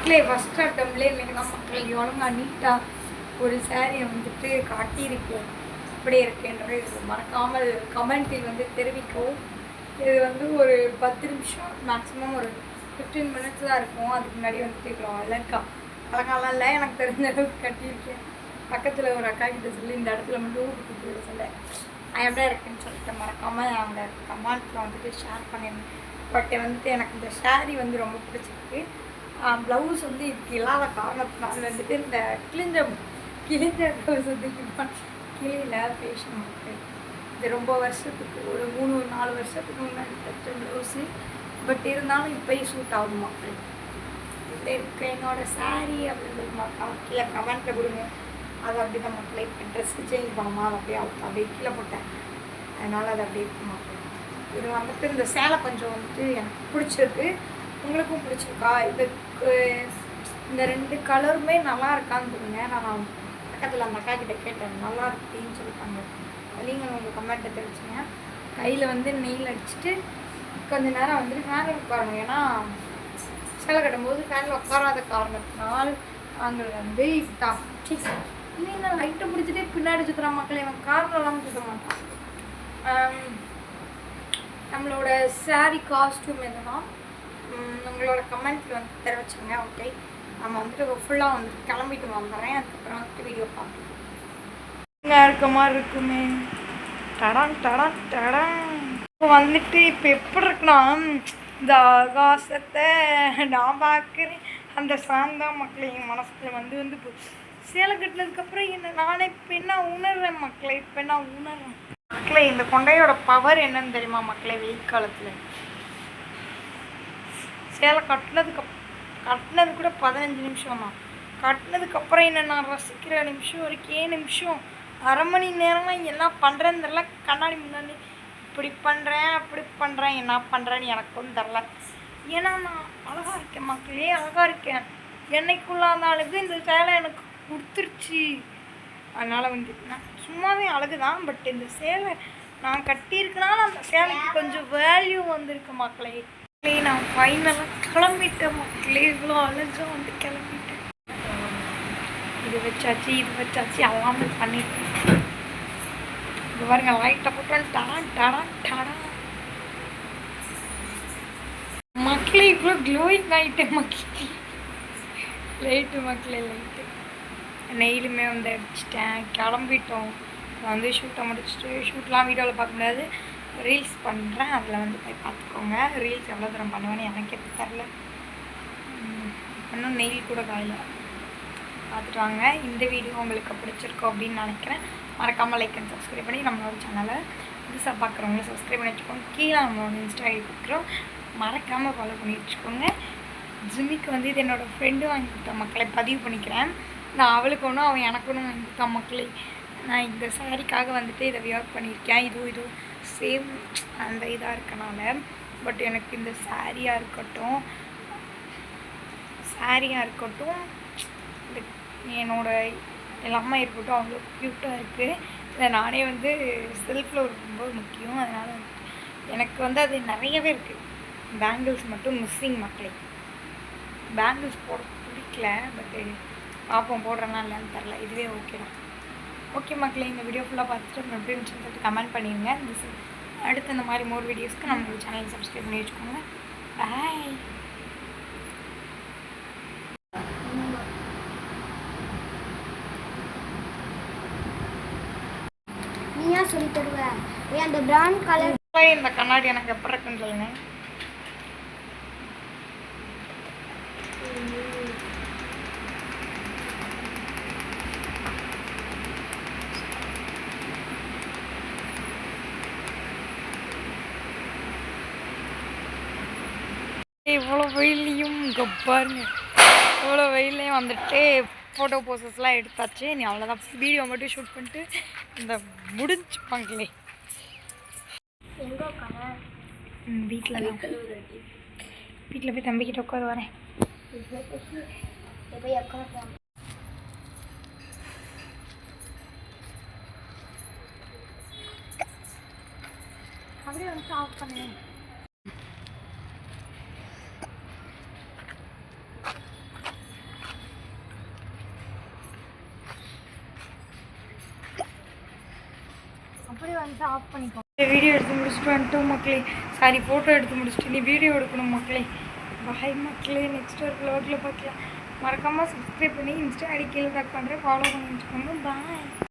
மக்களே ஃபஸ்ட் அட்டம்லே இன்னைக்கு நான் மக்கள் ஒழுங்கா நீட்டாக ஒரு சாரியை வந்துட்டு காட்டியிருக்கேன். இப்படி இருக்குன்றது இது மறக்காமல் கமெண்ட்டில் வந்து தெரிவிக்கவும். இது வந்து ஒரு 10 நிமிஷம் மேக்ஸிமம் ஒரு 15 மினிட்ஸ் தான் இருக்கும். அதுக்கு முன்னாடி வந்துட்டு இவ்வளோ அழகாலாம் இல்லை, எனக்கு தெரிஞ்ச அளவுக்கு கட்டியிருக்கேன். பக்கத்தில் ஒரு அக்கா கிட்ட சொல்லி இந்த இடத்துல மட்டும் ஊருக்கு போய் சொல்ல நான் எப்படி இருக்குன்னு சொல்லிட்டு மறக்காமல் அவங்க கமெண்ட்டில் வந்துட்டு ஷேர் பண்ணியிருந்தேன். பட் வந்துட்டு எனக்கு இந்த சாரீ வந்து ரொம்ப பிடிச்சிருக்கு. ப்ளவுஸ் வந்து இதுக்கு இல்லாத காரணத்தினால வந்துட்டு இந்த கிழிஞ்ச ப்ளவுஸ் வந்து கிளியில் ஃபேஷன் மக்கள் இது ரொம்ப வருஷத்துக்கு ஒரு 3-4 வருஷத்துக்கு முன்னாடி தைச்ச ப்ளவுஸு. பட் இருந்தாலும் இப்போயும் சூட் ஆகும் மக்கள். இப்படி இருக்கு என்னோடய சாரீ அப்படின்னு கீழே கமெண்ட்டில் கொடுங்க. அது அப்படி தான் மக்களை இப்போ ட்ரெஸ்ஸு சேஞ்ச் பண்ணோமா அதை அப்படியே கீழே போட்டேன். அதனால் அது அப்படியே இருக்கு மக்கள். இது வந்துட்டு இந்த சேலை கொஞ்சம் வந்துட்டு எனக்கு பிடிச்சிருக்கு, உங்களுக்கும் பிடிச்சிருக்கா? இதுக்கு இந்த 2 கலருமே நல்லா இருக்கான்னு சொல்லுங்க. நான் பக்கத்தில் அந்த அக்கா கிட்டே கேட்டேன், நல்லா இருக்குன்னு சொல்லிட்டாங்க. நீங்கள் உங்கள் கமெண்ட்டை தெரிவிச்சிங்க. கையில் வந்து நெயில் அடிச்சுட்டு கொஞ்சம் நேரம் வந்துட்டு ஃபேனில் உட்காரணும். ஏன்னா சேலை கட்டும்போது ஃபேனில் உட்காராத காரணத்தினால் நாங்கள் வந்து இல்லைன்னா லைட்டை பிடிச்சிட்டே பின்னாடி சுற்றுற மக்களை எனக்கு காரில் இல்லாமல் சுற்ற மாட்டான். நம்மளோட சாரீ காஸ்ட்யூம் எதுனா உங்களோட கமெண்ட்ல வந்து தெரிவிச்சுங்க. ஓகே, நம்ம வந்துட்டு ஃபுல்லாக வந்துட்டு கிளம்பிட்டு வந்துடுறேன். அதுக்கப்புறம் வந்துட்டு வீடியோ பார்க்கலாம். இருக்க மாதிரி இருக்குமே டடான் டடான் டடான். இப்போ வந்துட்டு இப்போ எப்படி இருக்குன்னா இந்த ஆகாசத்தை நான் பார்க்குறேன் அந்த சாந்தா மக்களை என் மனசுல வந்து சேலை கட்டினதுக்கப்புறம் என்ன நானே இப்போ என்ன உணர்றேன் மக்களை. இப்போ நான் உணர்றேன் மக்களே, இந்த கொண்டையோட பவர் என்னன்னு தெரியுமா மக்களே? வெயில் காலத்தில் சேலை கட்டினது கூட 15 நிமிஷம் தான். கட்டினதுக்கப்புறம் என்ன நான் ரசிக்கிற நிமிஷம் வரைக்கும் 7 நிமிஷம் அரை மணி நேரம்லாம் என்ன பண்ணுறேன்னு தெரில. கண்ணாடி முன்னாடி இப்படி பண்ணுறேன் அப்படி பண்ணுறேன் என்ன பண்ணுறேன்னு எனக்கு ஒன்றும் தெரில. ஏன்னா நான் அழகாக இருக்கேன் மக்களே, அழகாக இருக்கேன். என்னைக்குள்ளாத அழகு இந்த சேலை எனக்கு கொடுத்துருச்சு. அதனால் வந்து நான் சும்மாவே அழகு தான். பட் இந்த சேலை நான் கட்டியிருக்கனால அந்த சேலைக்கு கொஞ்சம் வேல்யூ வந்திருக்கு மக்களே. நான் ஃபைனலாக கிளம்பிட்டேன் மக்களே. இவ்வளோ அழகாக வந்து கிளம்பிட்டேன். இது வச்சாச்சு எல்லாமே பண்ணிட்டேன். இது பாருங்க லைட்டை போட்டு மக்களே இவ்வளோ க்ளோயிங் ஆகிட்டேன் மக்களே. லைட்டு நெயிலுமே வந்து அடிச்சிட்டேன். கிளம்பிட்டோம். வந்து ஷூட்டை முடிச்சுட்டு ஷூட்லாம் வீடியோவில் பார்க்க முடியாது, ரீல்ஸ் பண்ணுறேன். அதில் வந்து போய் பார்த்துக்கோங்க. ரீல்ஸ் எவ்வளோ தூரம் பண்ணுவேன்னு எனக்கு தெரில. இன்னும் நெயில் கூட காயில் பார்த்துட்டு வாங்க. இந்த வீடியோ உங்களுக்கு பிடிச்சிருக்கோம் அப்படின்னு நினைக்கிறேன். மறக்காமல் லைக் அண்ட் சப்ஸ்கிரைப் பண்ணி நம்மளோட சேனலை புதுசாக பார்க்குறவங்கள சப்ஸ்கிரைப் பண்ணி வச்சுக்கோங்க. கீழே நம்மளோட இன்ஸ்டா ஐடி கொடுக்குறோம், மறக்காமல் ஃபாலோ பண்ணி வச்சுக்கோங்க. ஜிம்மிக்கு வந்து இது என்னோடய ஃப்ரெண்டு வாங்கி கொடுத்த மக்களை பதிவு பண்ணிக்கிறேன். நான் அவளுக்கு ஒன்றும் அவன் எனக்கு ஒன்றும் வாங்கி கொடுத்தா மக்களே. நான் இந்த சாரிக்காக வந்துட்டு இதை வியர் பண்ணியிருக்கேன். இதுவும் சேம் அந்த இதாக இருக்கனால. பட் எனக்கு இந்த சாரியாக இருக்கட்டும் இந்த என்னோடய எல்லாமே இருக்கட்டும் அவ்வளோ க்யூட்டாக இருக்குது. இதை நானே வந்து செல்ஃபில் ரொம்ப முக்கியம். அதனால் எனக்கு வந்து அது நிறையவே இருக்குது. பேங்கிள்ஸ் மட்டும் மிஸ்ஸிங் மக்களே. பேங்கிள்ஸ் போட பிடிக்கல, பட்டு பார்ப்போம் போடுறேன்னா இல்லைன்னு தெரில. இதுவே ஓகே தான். ஓகே மக்களே, இந்த வீடியோ ஃபுல்லாக பார்த்துட்டு எப்படின்னு சொல்லிட்டு கமெண்ட் பண்ணிடுங்க. அடுத்து இந்த மாதிரி மோர் வீடியோஸ்க்கு நம்மளோட சேனலை சப்ஸ்கிரைப் பண்ணி வச்சுக்கோங்க. பாய். நீயா சொல்லி தருவேன். அந்த பிரவுன் கலர் இந்த கண்ணாடி எனக்கு எப்படி இருக்குன்னு சொல்லுங்க. இவ்வளோ வெயிலையும் பாருங்க, இவ்வளோ வெயிலையும் வந்துட்டு ஃபோட்டோ போசஸ்லாம் எடுத்தாச்சு. நீ அவ்வளோதான், வீடியோ மட்டும் ஷூட் பண்ணிட்டு இந்த முடிஞ்சுப்பாங்களே. வீட்டில் போய் தம்பிக்கிட்ட உட்கார வரேன். அப்படியே வந்து ஆஃப் பண்ணேன். இப்படி வந்து ஆஃப் பண்ணிக்கோ. வீடியோ எடுத்து முடிச்சுட்டு வந்துட்டோம் மக்களே. சாரி, ஃபோட்டோ எடுத்து முடிச்சுட்டு நீ வீடியோ எடுக்கணும் மக்களே. பாய் மக்களே, நெக்ஸ்ட் ஒரு vlogல பார்க்கலாம். மறக்காமல் சப்ஸ்கிரைப் பண்ணி இன்ஸ்டா ஐடி கீழே டேக் பண்ணுறேன், ஃபாலோ பண்ணி வச்சுக்கோங்க. பாய்.